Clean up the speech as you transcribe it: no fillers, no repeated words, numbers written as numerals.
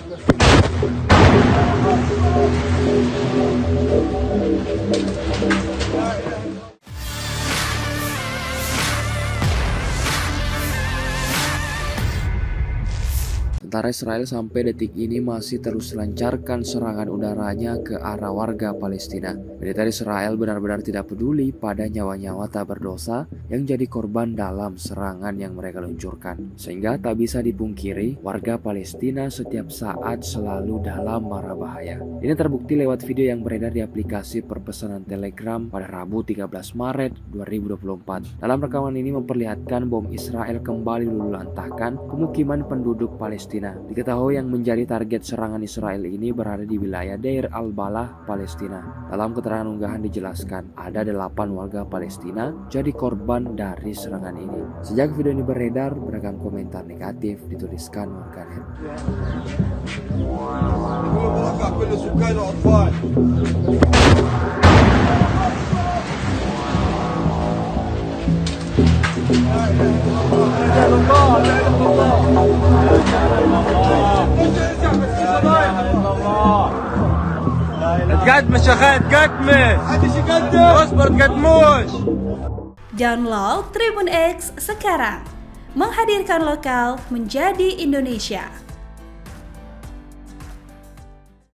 Tentara Israel sampai detik ini masih terus melancarkan serangan udaranya ke arah warga Palestina. Militer Israel benar-benar tidak peduli pada nyawa-nyawa tak berdosa yang jadi korban dalam serangan yang mereka luncurkan. Sehingga tak bisa dipungkiri, warga Palestina setiap saat selalu dalam mara bahaya. Ini terbukti lewat video yang beredar di aplikasi perpesanan Telegram pada Rabu 13 Maret 2024. Dalam rekaman ini memperlihatkan bom Israel kembali luluhlantahkan pemukiman penduduk Palestina. Diketahui yang menjadi target serangan Israel ini berada di wilayah Deir al-Balah, Palestina. Dalam keterangan unggahan dijelaskan, ada 8 warga Palestina jadi korban dari serangan ini. Sejak video ini beredar, beragam komentar negatif dituliskan warganet. تقدمش يا اخي تقدمش محدش يقدم اصبر تقدموش. Download Tribun X sekarang, menghadirkan lokal menjadi Indonesia.